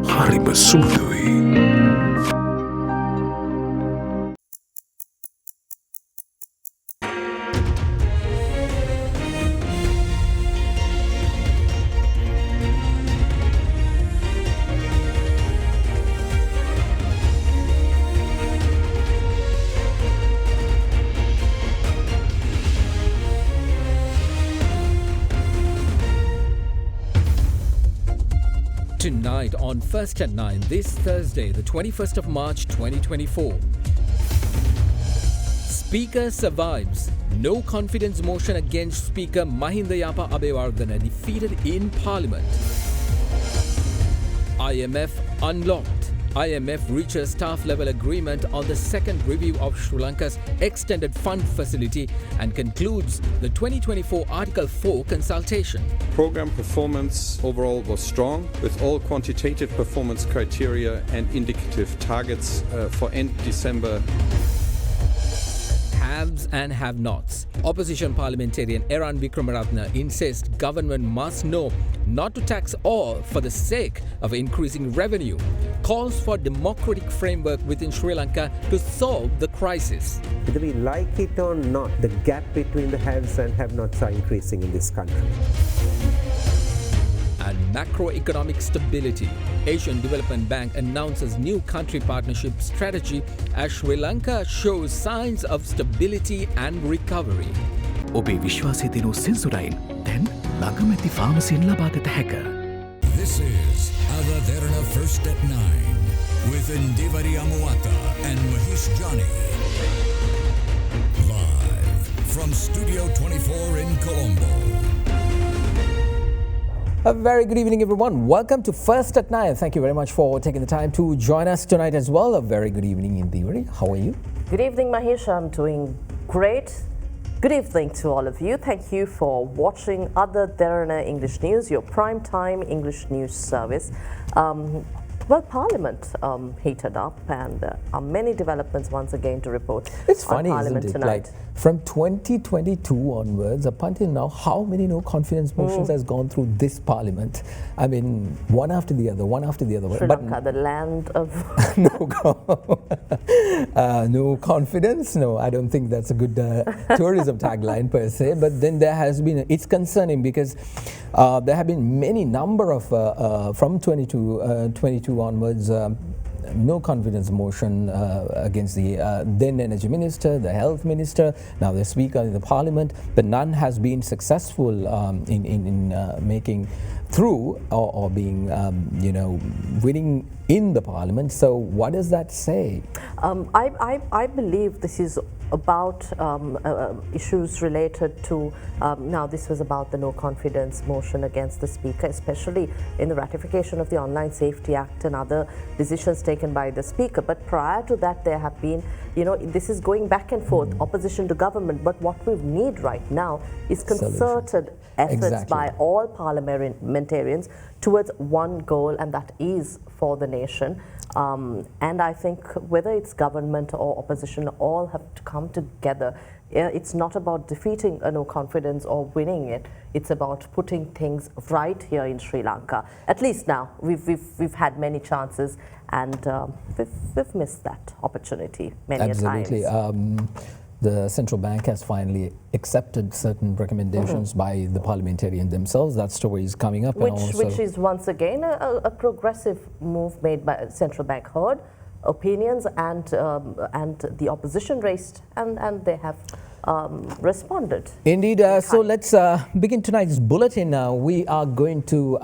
හරිම සුදුයි. Tonight on First at 9, this Thursday, the 21st of March 2024. Speaker survives. No confidence motion against Speaker Mahinda Yapa Abewardena defeated in Parliament. IMF unlocked. IMF reaches staff-level agreement on the second review of Sri Lanka's extended fund facility and concludes the 2024 Article 4 consultation. Program performance overall was strong, with all quantitative performance criteria and indicative targets for end December. Haves and have-nots. Opposition parliamentarian Eran Vikramaratne insists government must know not to tax all for the sake of increasing revenue. Calls for democratic framework within Sri Lanka to solve the crisis. Whether we like it or not, the gap between the haves and have-nots are increasing in this country. And macroeconomic stability. Asian Development Bank announces new country partnership strategy as Sri Lanka shows signs of stability and recovery. ඔබේ විශ්වාසය දෙනු සෙන්සුරයින් දැන් ළඟමැති ෆාමසියෙන් ලබාගත හැක. This is Ada Derana First at 9 with Indivari Amuata and Mahish Johnny. Live from Studio 24 in Colombo. A very good evening, everyone. Welcome to First at 9. Thank you very much for taking the time to join us tonight as well. A very good evening, Indivari. How are you? Good evening, Mahish. I'm doing great. Good evening to all of you. Thank you for watching Other Derana English News, your prime time English news service. Well, Parliament heated up and many developments once again to report. It's funny, on Parliament isn't it? tonight. Like from 2022 onwards, up until now, how many no confidence motions has gone through this Parliament? I mean, one after the other, one after the other. Sri Lanka, the land of no confidence. No, I don't think that's a good tourism tagline per se. But then there has been, it's concerning because there have been many number of, from 22 onwards, no confidence motion against the then energy minister, the health minister, now the speaker in the parliament, but none has been successful in making through or being, winning in the parliament. So what does that say? I believe this is about issues related to, now this was about the no confidence motion against the speaker, especially in the ratification of the Online Safety Act and other decisions taken by the speaker. But prior to that, there have been, this is going back and forth, opposition to government. But what we need right now is concerted efforts by all parliamentarians towards one goal, and that is for the nation. And I think whether it's government or opposition, all have to come together. It's not about defeating a no confidence or winning it. It's about putting things right here in Sri Lanka. At least now, we've had many chances, and we've missed that opportunity many a times. Absolutely. The central bank has finally accepted certain recommendations by the parliamentarians themselves. That story is coming up. Which is once again a progressive move made by central bank, heard opinions and the opposition raised, and they have responded. Indeed. So let's begin tonight's bulletin. We are going to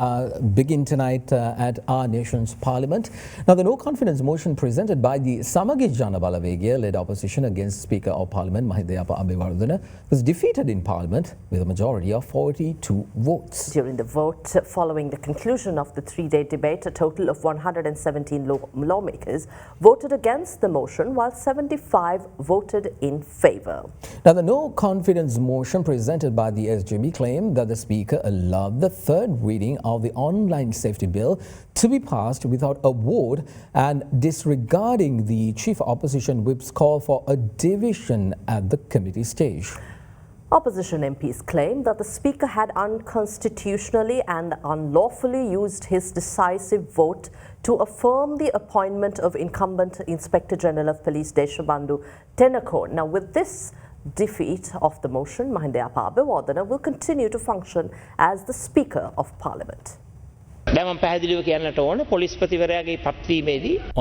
begin tonight at our nation's parliament. Now, the no confidence motion presented by the Samagi Jana Balawegaya-led opposition against Speaker of Parliament Mahinda Yapa Abewardena was defeated in Parliament with a majority of 42 votes. During the vote following the conclusion of the three-day debate, a total of 117 lawmakers voted against the motion, while 75 voted in favour. Now, the no confidence motion presented by the SJB claimed that the Speaker allowed the third reading of the online safety bill to be passed without a vote and disregarding the Chief Opposition Whip's call for a division at the committee stage. Opposition MPs claimed that the Speaker had unconstitutionally and unlawfully used his decisive vote to affirm the appointment of incumbent Inspector General of Police Deshabandhu Tennakoon. Now, with this defeat of the motion, Mahinda Wadana will continue to function as the Speaker of Parliament. On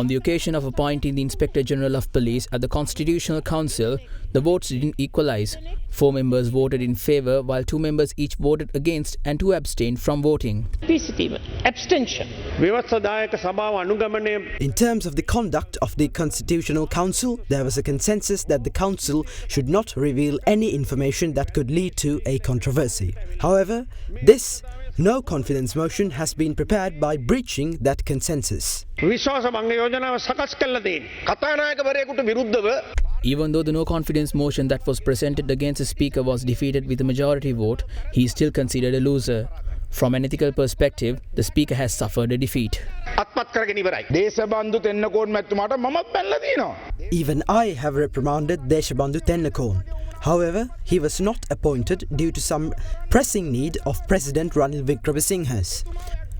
the occasion of appointing the Inspector General of Police at the Constitutional Council, the votes didn't equalise. 4 members voted in favour, while 2 members each voted against and 2 abstained from voting. Abstention. In terms of the conduct of the Constitutional Council, there was a consensus that the Council should not reveal any information that could lead to a controversy. However, this no confidence motion has been prepared by breaching that consensus. Even though the no confidence motion that was presented against the Speaker was defeated with a majority vote, he is still considered a loser. From an ethical perspective, the Speaker has suffered a defeat. Even I have reprimanded Deshabandhu Tennakoon. However, he was not appointed due to some pressing need of President Ranil Wickremesinghe's.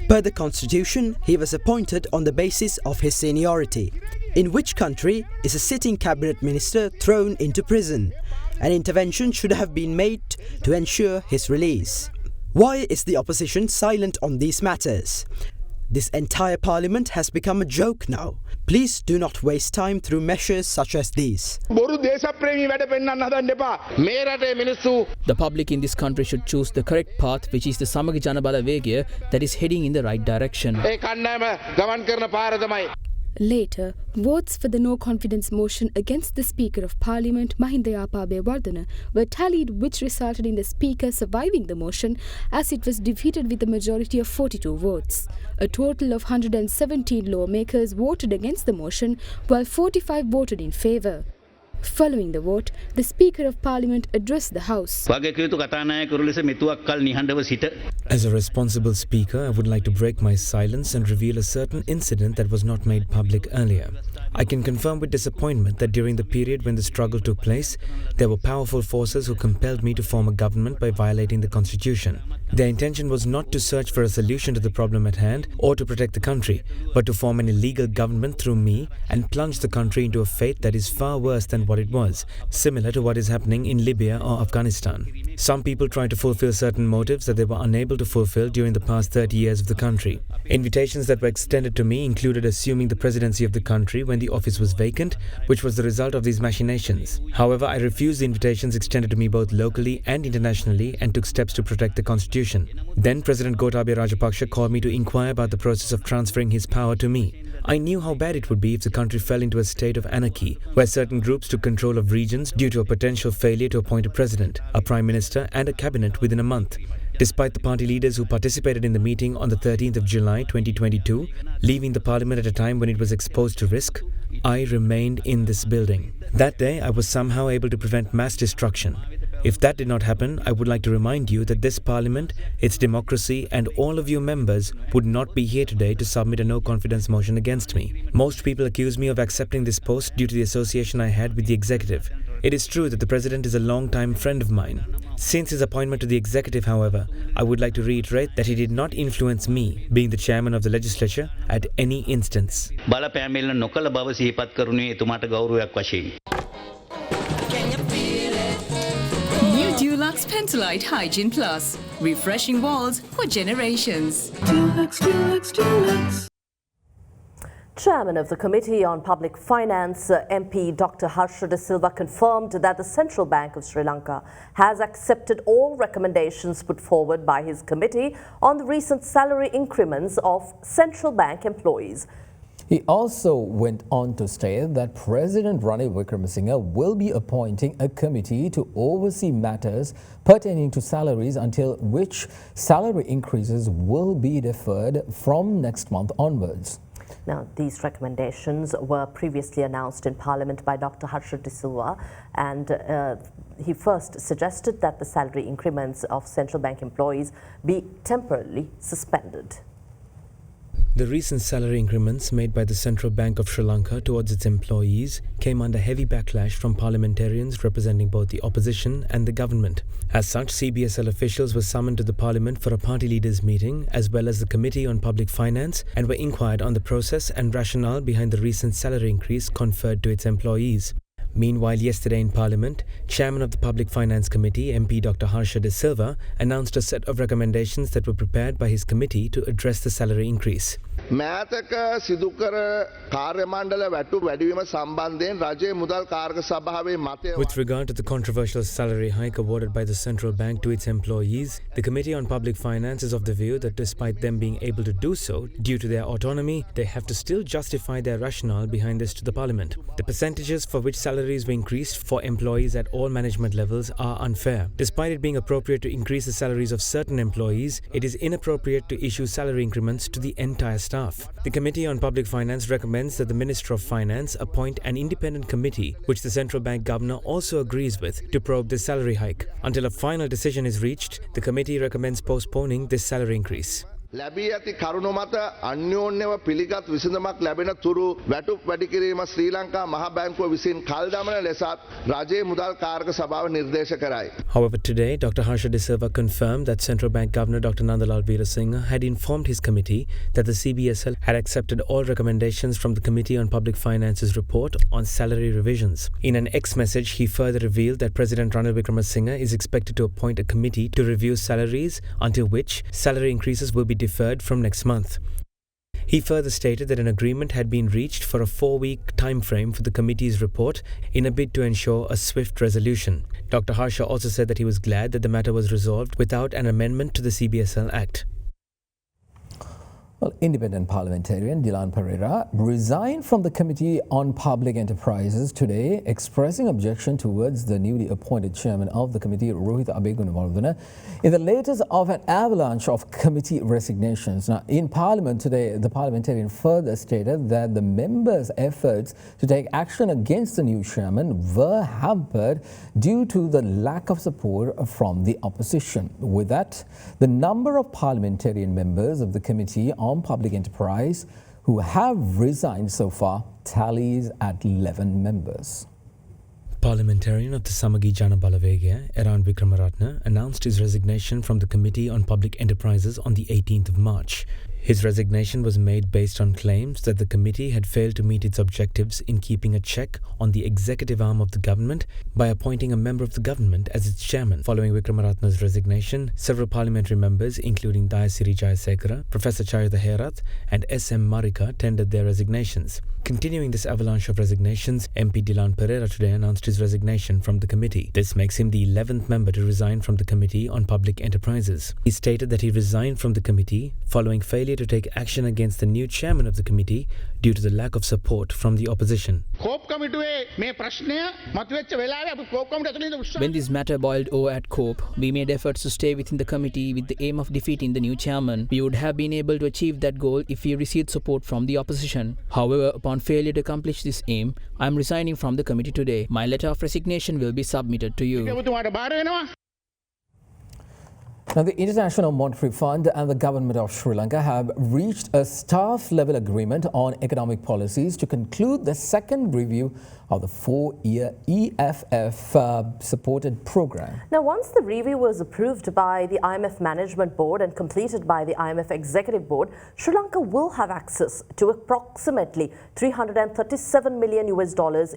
Per the Constitution, he was appointed on the basis of his seniority. In which country is a sitting cabinet minister thrown into prison? An intervention should have been made to ensure his release. Why is the opposition silent on these matters? This entire parliament has become a joke now. Please do not waste time through measures such as these. The public in this country should choose the correct path, which is the Samaga Janabala Vegya that is heading in the right direction. Later, votes for the no-confidence motion against the Speaker of Parliament, Mahinda Wardana, were tallied, which resulted in the Speaker surviving the motion as it was defeated with a majority of 42 votes. A total of 117 lawmakers voted against the motion, while 45 voted in favour. Following the vote, the Speaker of Parliament addressed the House. As a responsible Speaker, I would like to break my silence and reveal a certain incident that was not made public earlier. I can confirm with disappointment that during the period when the struggle took place, there were powerful forces who compelled me to form a government by violating the Constitution. Their intention was not to search for a solution to the problem at hand or to protect the country, but to form an illegal government through me and plunge the country into a fate that is far worse than what it was, similar to what is happening in Libya or Afghanistan. Some people try to fulfill certain motives that they were unable to fulfill during the past 30 years of the country. Invitations that were extended to me included assuming the presidency of the country when the office was vacant, which was the result of these machinations. However, I refused the invitations extended to me both locally and internationally and took steps to protect the Constitution. Then President Gotabaya Rajapaksa called me to inquire about the process of transferring his power to me. I knew how bad it would be if the country fell into a state of anarchy, where certain groups took control of regions due to a potential failure to appoint a president, a prime minister and a cabinet within a month. Despite the party leaders who participated in the meeting on the 13th of July 2022, leaving the parliament at a time when it was exposed to risk, I remained in this building. That day, I was somehow able to prevent mass destruction. If that did not happen, I would like to remind you that this parliament, its democracy and all of your members would not be here today to submit a no-confidence motion against me. Most people accuse me of accepting this post due to the association I had with the executive. It is true that the president is a long-time friend of mine. Since his appointment to the executive, however, I would like to reiterate that he did not influence me, being the chairman of the legislature, at any instance. Dulux Pentolite Hygiene Plus. Refreshing walls for generations. Chairman of the Committee on Public Finance, MP Dr. Harsha De Silva, confirmed that the Central Bank of Sri Lanka has accepted all recommendations put forward by his committee on the recent salary increments of central bank employees. He also went on to state that President Ranil Wickremesinghe will be appointing a committee to oversee matters pertaining to salaries, until which salary increases will be deferred from next month onwards. Now, these recommendations were previously announced in Parliament by Dr. Harsha De Silva, and he first suggested that the salary increments of central bank employees be temporarily suspended. The recent salary increments made by the Central Bank of Sri Lanka towards its employees came under heavy backlash from parliamentarians representing both the opposition and the government. As such, CBSL officials were summoned to the parliament for a party leaders meeting as well as the Committee on Public Finance and were inquired on the process and rationale behind the recent salary increase conferred to its employees. Meanwhile, yesterday in Parliament, Chairman of the Public Finance Committee, MP Dr. Harsha De Silva, announced a set of recommendations that were prepared by his committee to address the salary increase. මෑතක සිදුකර කාර්ය මණ්ඩල වැටු වැඩිවීම සම්බන්ධයෙන් රජයේ මුදල් කාරක සභාවේ මතය. With regard to the controversial salary hike awarded by the central bank to its employees, the Committee on Public Finance is of the view that despite them being able to do so due to their autonomy, they have to still justify their rationale behind this to the Parliament. The percentages for which salaries were increased for employees at all management levels are unfair. Despite it being appropriate to increase the salaries of certain employees, it is inappropriate to issue salary increments to the entire staff. The Committee on Public Finance recommends that the Minister of Finance appoint an independent committee, which the central bank governor also agrees with, to probe this salary hike. Until a final decision is reached, the committee recommends postponing this salary increase. ලැබී ඇති කරුණු මත අන්‍යෝන්‍යව පිළිගත් විසඳුමක් ලැබෙන තුරු වැටුප් වැඩි කිරීම ශ්‍රී ලංකා මහා බැංකුව විසින් කල් දමන ලෙසත් රජයේ මුදල් කාරක සභාව නිර්දේශ කරයි. However, today, Dr. Harsha De Silva confirmed that Central Bank Governor Dr. Nandalal Veerasinghe had informed his committee that the CBSL had accepted all recommendations from the Committee on Public Finance's report on salary revisions. In an X message, he further revealed that President Ranil Wickremesinghe is expected to appoint a committee to review salaries, until which salary increases will be deferred from next month. He further stated that an agreement had been reached for a 4-week time frame for the committee's report in a bid to ensure a swift resolution. Dr. Harsha also said that he was glad that the matter was resolved without an amendment to the CBSL Act. Well, independent parliamentarian Dilan Pereira resigned from the Committee on Public Enterprises today, expressing objection towards the newly appointed chairman of the committee, Rohith Abegunawardena, in the latest of an avalanche of committee resignations. Now, in Parliament today, the parliamentarian further stated that the members' efforts to take action against the new chairman were hampered due to the lack of support from the opposition. With that, the number of parliamentarian members of the Committee on Public Enterprise who have resigned so far tallies at 11 members. Parliamentarian of the Samagi Jana Balawegaya, Eran Wickremaratne, announced his resignation from the Committee on Public Enterprises on the 18th of March. His resignation was made based on claims that the committee had failed to meet its objectives in keeping a check on the executive arm of the government by appointing a member of the government as its chairman. Following Wickremaratne's resignation, several parliamentary members, including Dayasiri Jayasekara, Professor Chayatha Herath and S.M. Marika, tendered their resignations. Continuing this avalanche of resignations, MP Dilan Pereira today announced his resignation from the committee. This makes him the 11th member to resign from the Committee on Public Enterprises. He stated that he resigned from the committee following failure to take action against the new chairman of the committee due to the lack of support from the opposition. When this matter boiled over at COPE, we made efforts to stay within the committee with the aim of defeating the new chairman. We would have been able to achieve that goal if we received support from the opposition. However, upon failure to accomplish this aim, I am resigning from the committee today. My letter of resignation will be submitted to you. Now, the International Monetary Fund and the Government of Sri Lanka have reached a staff-level agreement on economic policies to conclude the second review of the 4-year EFF-supported program. Now, once the review was approved by the IMF Management Board and completed by the IMF Executive Board, Sri Lanka will have access to approximately $337 million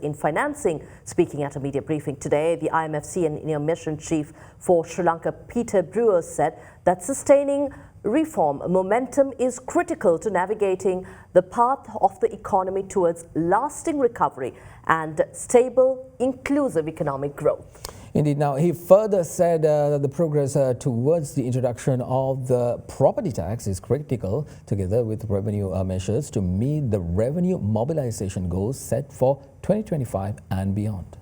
in financing. Speaking at a media briefing today, the IMF Senior Mission Chief for Sri Lanka, Peter Brewer, said that sustaining reform momentum is critical to navigating the path of the economy towards lasting recovery and stable, inclusive economic growth. Indeed. Now, he further said that the progress towards the introduction of the property tax is critical, together with revenue measures to meet the revenue mobilization goals set for 2025 and beyond.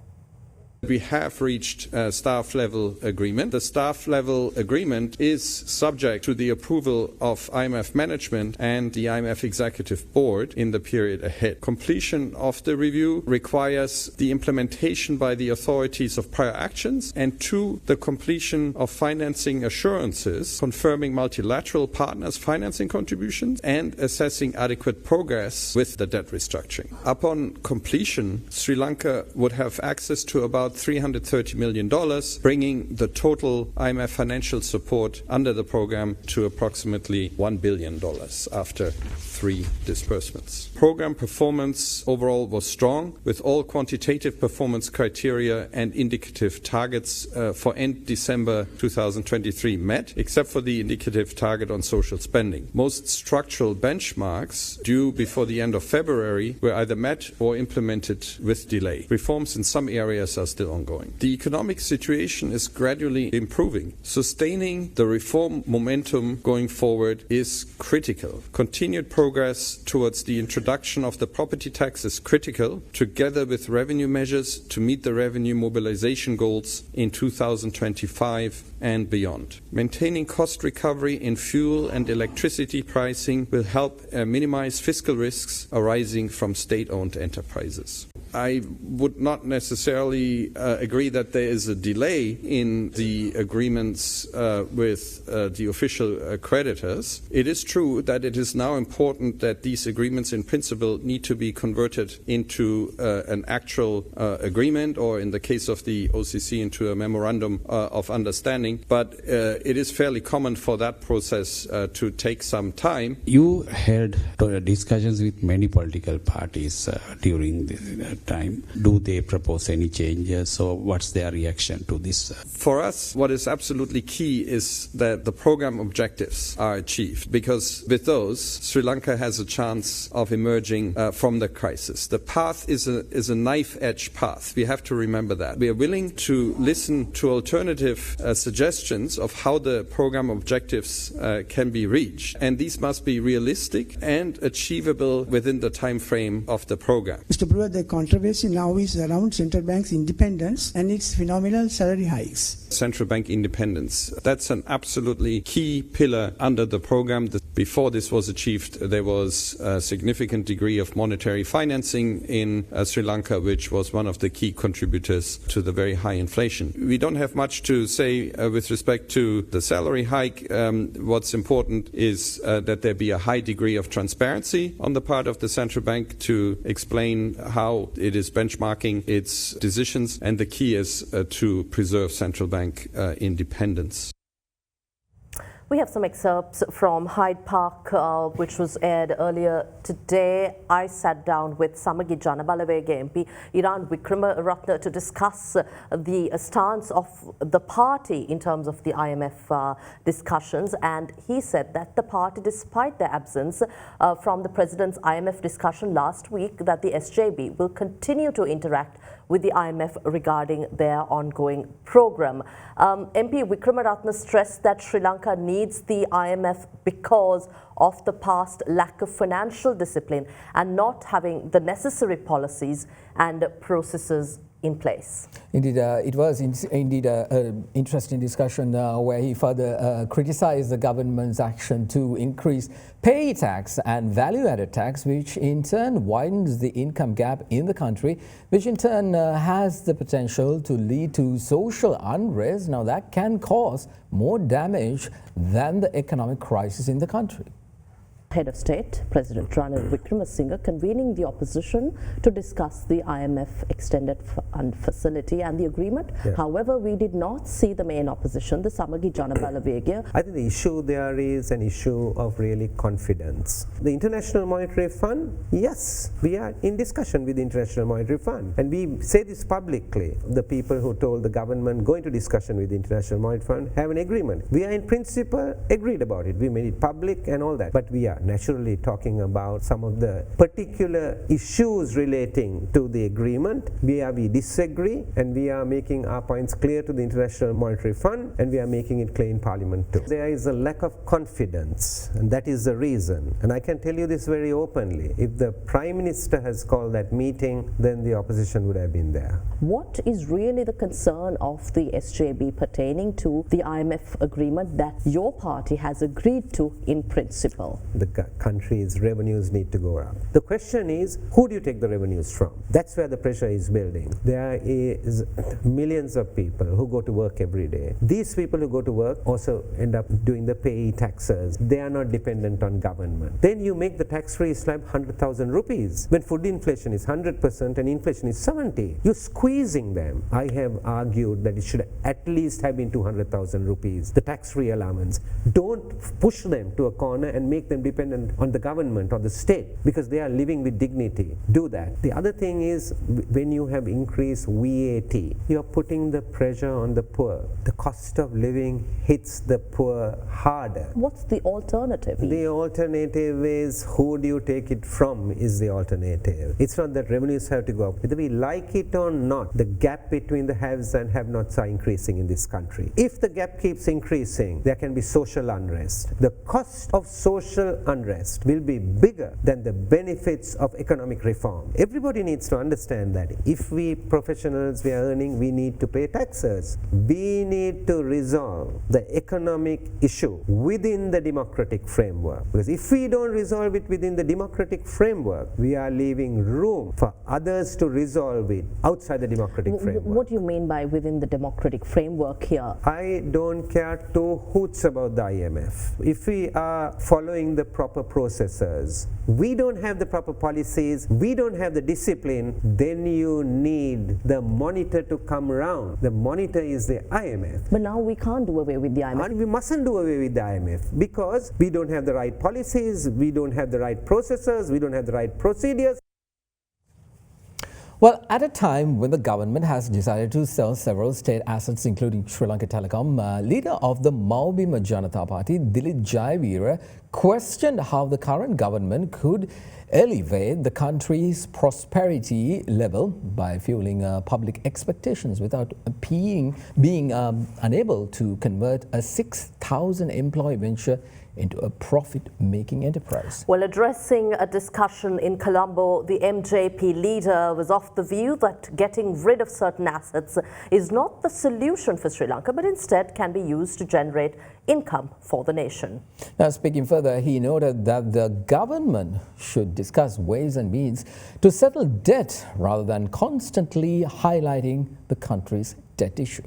We have reached a staff level agreement. The staff level agreement is subject to the approval of IMF management and the IMF executive board in the period ahead. Completion of the review requires the implementation by the authorities of prior actions and 2, the completion of financing assurances confirming multilateral partners' financing contributions and assessing adequate progress with the debt restructuring. Upon completion, Sri Lanka would have access to about $330 million, bringing the total IMF financial support under the program to approximately $1 billion after 3 disbursements. Program performance overall was strong, with all quantitative performance criteria and indicative targets for end December 2023 met, except for the indicative target on social spending. Most structural benchmarks due before the end of February were either met or implemented with delay. Reforms in some areas are still ongoing. The economic situation is gradually improving. Sustaining the reform momentum going forward is critical. Continued progress towards the introduction of the property tax is critical, together with revenue measures to meet the revenue mobilization goals in 2025 and beyond. Maintaining cost recovery in fuel and electricity pricing will help minimize fiscal risks arising from state-owned enterprises. I would not necessarily agree that there is a delay in the agreements with the official creditors. It is true that it is now important that these agreements in principle need to be converted into an actual agreement, or in the case of the OCC into a memorandum of understanding, but it is fairly common for that process to take some time. You held discussions with many political parties during the time. Do they propose any changes, or what's their reaction to this? For us, what is absolutely key is that the program objectives are achieved, because with those, Sri Lanka has a chance of emerging from the crisis. The path is a knife-edge path. We have to remember that. We are willing to listen to alternative suggestions of how the program objectives can be reached, and these must be realistic and achievable within the time frame of the program. Mr. Brewer, the controversy now is around central bank's independence and its phenomenal salary hikes. Central bank independence, that's an absolutely key pillar under the program. Before this was achieved, there was a significant degree of monetary financing in Sri Lanka, which was one of the key contributors to the very high inflation. We don't have much to say with respect to the salary hike. What's important is that there be a high degree of transparency on the part of the central bank to explain how it is benchmarking its decisions, and the key is to preserve central bank independence. We have some excerpts from Hyde Park, which was aired earlier today. I sat down with Samagi Janabalawega MP Iran Wickramaratne to discuss the stance of the party in terms of the IMF discussions, and he said that the party, despite their absence from the President's IMF discussion last week, that the SJB will continue to interact with the IMF regarding their ongoing program. MP Wickramaratne stressed that Sri Lanka needs the IMF because of the past lack of financial discipline and not having the necessary policies and processes in place. Indeed, it was indeed an interesting discussion where he further criticized the government's action to increase pay tax and value-added tax, which in turn widens the income gap in the country, which in turn has the potential to lead to social unrest. Now that can cause more damage than the economic crisis in the country. Head of State, President Ranil Wickremesinghe, convening the opposition to discuss the IMF extended fund facility and the agreement. Yeah. However, we did not see the main opposition, the Samagi Janabalawega. I think the issue there is an issue of really confidence. The International Monetary Fund, yes, we are in discussion with the International Monetary Fund, and we say this publicly. The people who told the government go into discussion with the International Monetary Fund have an agreement. We are in principle agreed about it. We made it public and all that, but we are. naturally talking about some of the particular issues relating to the agreement where we disagree, and we are making our points clear to the International Monetary Fund, and we are making it clear in Parliament too. There is a lack of confidence, and that is the reason. And I can tell you this very openly. If the Prime Minister has called that meeting, then the opposition would have been there. What is really the concern of the SJB pertaining to the IMF agreement that your party has agreed to in principle? The country's revenues need to go up. The question is, who do you take the revenues from? That's where the pressure is building. There is millions of people who go to work every day. These people who go to work also end up doing the payee taxes. They are not dependent on government. Then you make the tax-free slab 100,000 rupees. When food inflation is 100% and inflation is 70, you're squeezing them. I have argued that it should at least have been 200,000 rupees, the tax-free allowance. Don't push them to a corner and make them dependent on the government or the state, because they are living with dignity. Do that. The other thing is, when you have increased VAT, you are putting the pressure on the poor. The cost of living hits the poor harder. What's the alternative? The alternative is, who do you take it from is the alternative. It's not that revenues have to go up. Whether we like it or not, the gap between the haves and have-nots are increasing in this country. If the gap keeps increasing, there can be social unrest. The cost of social unrest will be bigger than the benefits of economic reform. Everybody needs to understand that. If we professionals, we are earning, we need to pay taxes. We need to resolve the economic issue within the democratic framework. Because if we don't resolve it within the democratic framework, we are leaving room for others to resolve it outside the democratic framework. What do you mean by within the democratic framework here? I don't care two hoots about the IMF. If we are following the proper processes, we don't have the proper policies, we don't have the discipline, then you need the monitor to come around. The monitor is the IMF. But now we can't do away with the IMF. And we mustn't do away with the IMF, because we don't have the right policies, we don't have the right processes, we don't have the right procedures. Well, at a time when the government has decided to sell several state assets, including Sri Lanka Telecom, leader of the Maubima Janata Party, Dilip Jayawira, questioned how the current government could elevate the country's prosperity level by fueling public expectations without being unable to convert a 6,000 employee venture into a profit-making enterprise. Well, addressing a discussion in Colombo, the MJP leader was of the view that getting rid of certain assets is not the solution for Sri Lanka, but instead can be used to generate income for the nation. Now, speaking further, he noted that the government should discuss ways and means to settle debt rather than constantly highlighting the country's debt issue.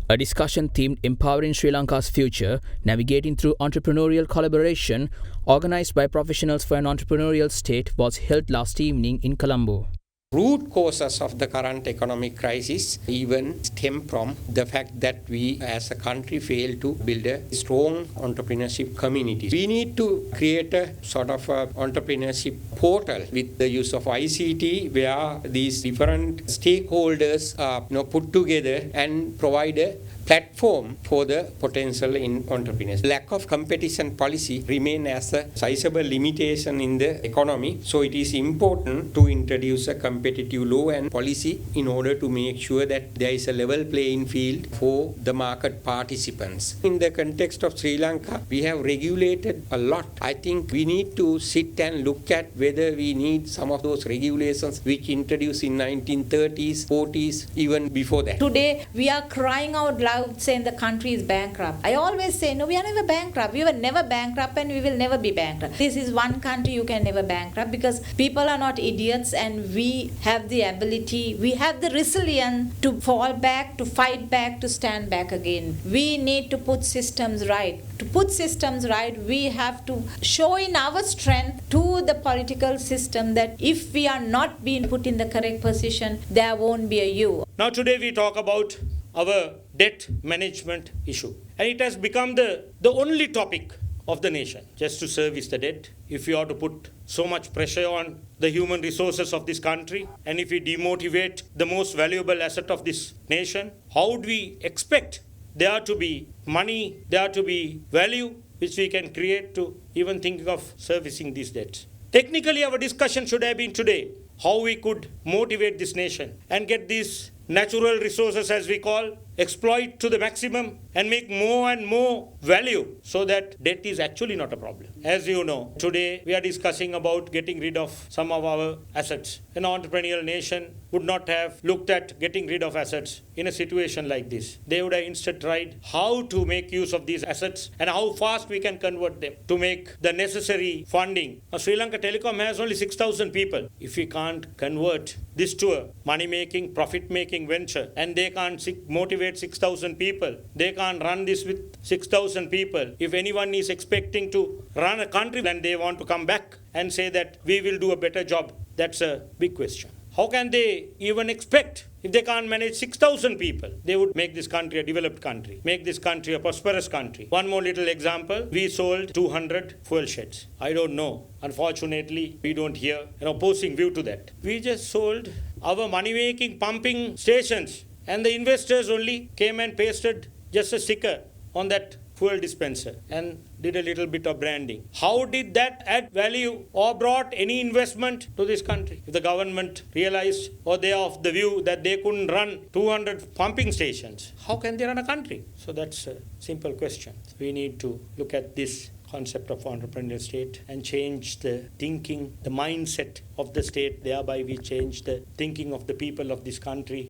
A discussion themed Empowering Sri Lanka's Future, Navigating Through Entrepreneurial Collaboration, organised by Professionals for an Entrepreneurial State, was held last evening in Colombo. Root causes of the current economic crisis even stem from the fact that we as a country fail to build a strong entrepreneurship community. We need to create a sort of a entrepreneurship portal with the use of ICT, where these different stakeholders are put together and provide a platform for the potential in entrepreneurs. Lack of competition policy remain as a sizable limitation in the economy, so it is important to introduce a competitive law and policy in order to make sure that there is a level playing field for the market participants. In the context of Sri Lanka, we have regulated a lot. I think we need to sit and look at whether we need some of those regulations which introduced in 1930s, 40s, even before that. Today, we are crying out loud saying the country is bankrupt. I always say, no, we are never bankrupt. We were never bankrupt and we will never be bankrupt. This is one country you can never bankrupt, because people are not idiots, and we have the ability, we have the resilience to fall back, to fight back, to stand back again. We need to put systems right. To put systems right, we have to show in our strength to the political system that if we are not being put in the correct position, there won't be a you. Now today we talk about our debt management issue. And it has become the only topic of the nation, just to service the debt. If we are to put so much pressure on the human resources of this country, and if we demotivate the most valuable asset of this nation, how do we expect there to be money, there to be value which we can create to even think of servicing these debts. Technically, our discussion should have been today how we could motivate this nation and get these natural resources, as we call, exploit to the maximum and make more and more value so that debt is actually not a problem. As you know, today we are discussing about getting rid of some of our assets. An entrepreneurial nation would not have looked at getting rid of assets in a situation like this. They would have instead tried how to make use of these assets and how fast we can convert them to make the necessary funding. Now, Sri Lanka Telecom has only 6,000 people. If we can't convert this to a money-making, profit-making venture and they can't motivate 6,000 people, they can't run this with 6,000 people. If anyone is expecting to run a country and they want to come back and say that we will do a better job, that's a big question. How can they even expect if they can't manage 6,000 people? They would make this country a developed country, make this country a prosperous country. One more little example, we sold 200 fuel sheds. I don't know. Unfortunately, we don't hear an opposing view to that. We just sold our money-making pumping stations and the investors only came and pasted just a sticker on that fuel dispenser and did a little bit of branding. How did that add value or brought any investment to this country? If the government realized or they are of the view that they couldn't run 200 pumping stations, how can they run a country? So that's a simple question. We need to look at this concept of entrepreneurial state and change the thinking, the mindset of the state. Thereby we change the thinking of the people of this country.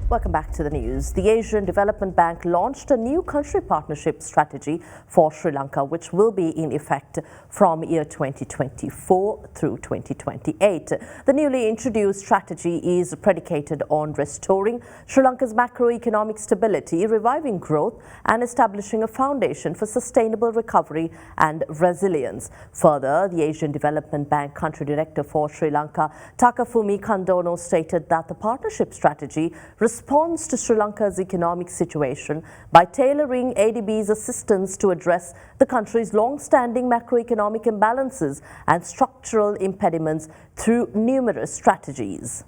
Welcome back to the news. The Asian Development Bank launched a new country partnership strategy for Sri Lanka, which will be in effect from year 2024 through 2028. The newly introduced strategy is predicated on restoring Sri Lanka's macroeconomic stability, reviving growth, and establishing a foundation for sustainable recovery and resilience. Further, the Asian Development Bank Country Director for Sri Lanka, Takafumi Kandono, stated that the partnership strategy responds to Sri Lanka's economic situation by tailoring ADB's assistance to address the country's long-standing macroeconomic imbalances and structural impediments through numerous strategies.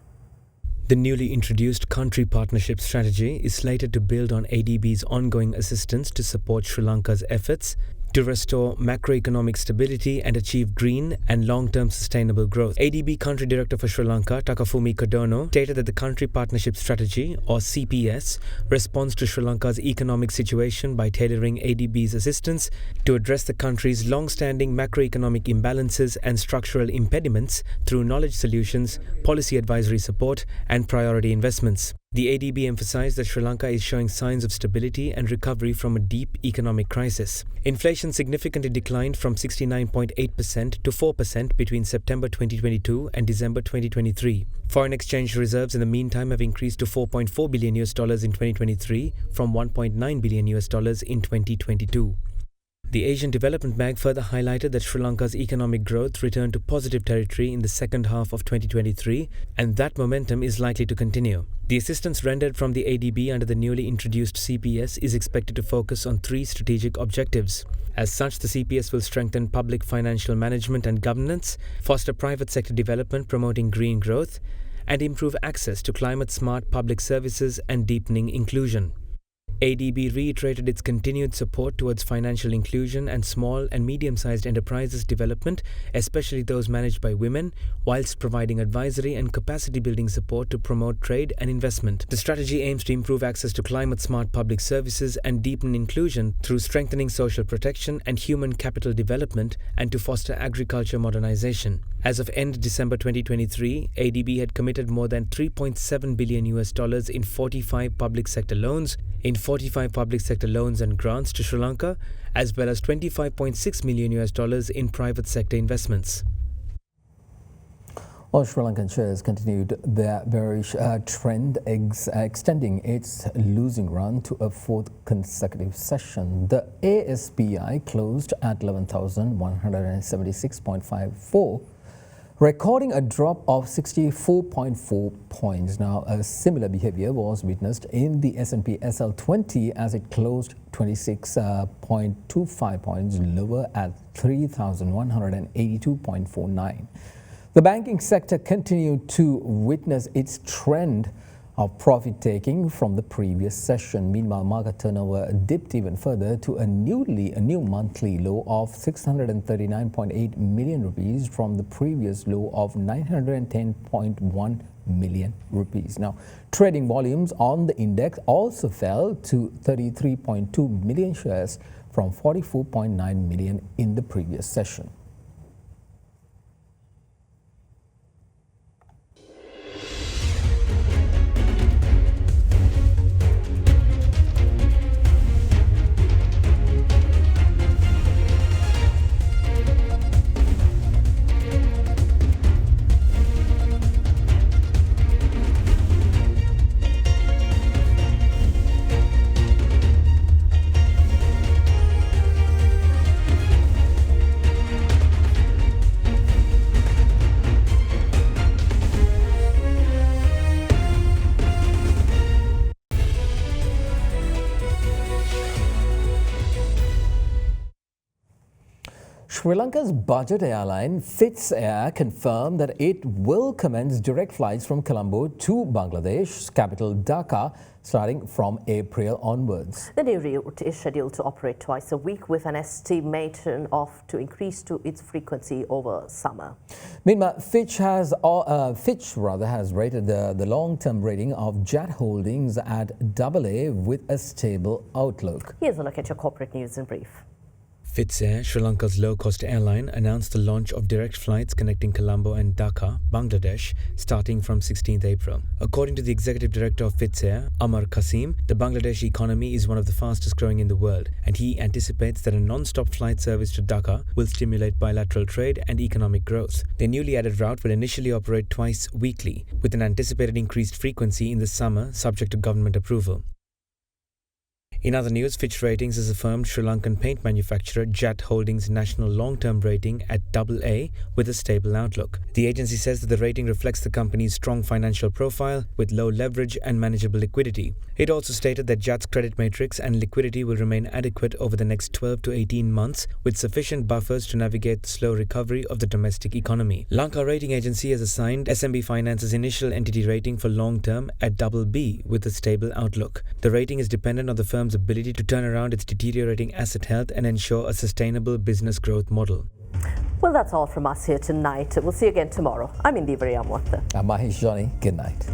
The newly introduced country partnership strategy is slated to build on ADB's ongoing assistance to support Sri Lanka's efforts to restore macroeconomic stability and achieve green and long-term sustainable growth. ADB Country Director for Sri Lanka, Takafumi Kandono, stated that the Country Partnership Strategy, or CPS, responds to Sri Lanka's economic situation by tailoring ADB's assistance to address the country's long-standing macroeconomic imbalances and structural impediments through knowledge solutions, policy advisory support, and priority investments. The ADB emphasized that Sri Lanka is showing signs of stability and recovery from a deep economic crisis. Inflation significantly declined from 69.8% to 4% between September 2022 and December 2023. Foreign exchange reserves in the meantime have increased to $4.4 billion in 2023 from $1.9 billion in 2022. The Asian Development Bank further highlighted that Sri Lanka's economic growth returned to positive territory in the second half of 2023, and that momentum is likely to continue. The assistance rendered from the ADB under the newly introduced CPS is expected to focus on three strategic objectives. As such, the CPS will strengthen public financial management and governance, foster private sector development promoting green growth, and improve access to climate-smart public services and deepening inclusion. ADB reiterated its continued support towards financial inclusion and small and medium-sized enterprises development, especially those managed by women, whilst providing advisory and capacity-building support to promote trade and investment. The strategy aims to improve access to climate-smart public services and deepen inclusion through strengthening social protection and human capital development and to foster agriculture modernization. As of end December 2023, ADB had committed more than $3.7 billion in 45 public sector loans, and grants to Sri Lanka, as well as $25.6 million in private sector investments. Well, Sri Lankan shares continued their bearish trend, extending its losing run to a fourth consecutive session. The ASPI closed at 11,176.54, recording a drop of 64.4 points. Now, a similar behavior was witnessed in the S&P SL20 as it closed 26.25 points lower at 3,182.49. The banking sector continued to witness its trend of profit taking from the previous session. Meanwhile, market turnover dipped even further to a new monthly low of 639.8 million rupees from the previous low of 910.1 million rupees. Now, trading volumes on the index also fell to 33.2 million shares from 44.9 million in the previous session. Sri Lanka's budget airline Fitzair confirmed that it will commence direct flights from Colombo to Bangladesh's capital Dhaka starting from April onwards. The new route is scheduled to operate twice a week with an estimation to increase to its frequency over summer. Meanwhile, Fitch has rated the long-term rating of Jet Holdings at AA with a stable outlook. Here's a look at your corporate news in brief. Fitzair, Sri Lanka's low-cost airline, announced the launch of direct flights connecting Colombo and Dhaka, Bangladesh, starting from 16th April. According to the executive director of Fitzair, Amar Kasim, the Bangladesh economy is one of the fastest growing in the world, and he anticipates that a non-stop flight service to Dhaka will stimulate bilateral trade and economic growth. The newly added route will initially operate twice weekly, with an anticipated increased frequency in the summer subject to government approval. In other news, Fitch Ratings has affirmed Sri Lankan paint manufacturer Jet Holdings' national long-term rating at AA with a stable outlook. The agency says that the rating reflects the company's strong financial profile with low leverage and manageable liquidity. It also stated that Jet's credit matrix and liquidity will remain adequate over the next 12 to 18 months with sufficient buffers to navigate the slow recovery of the domestic economy. Lanka Rating Agency has assigned SMB Finance's initial entity rating for long-term at BB with a stable outlook. The rating is dependent on the firm's ability to turn around its deteriorating asset health and ensure a sustainable business growth model. Well, that's all from us here tonight. We'll see you again tomorrow. I'm Indiveri Amwatha. I'm Mahesh Johnny. Good night.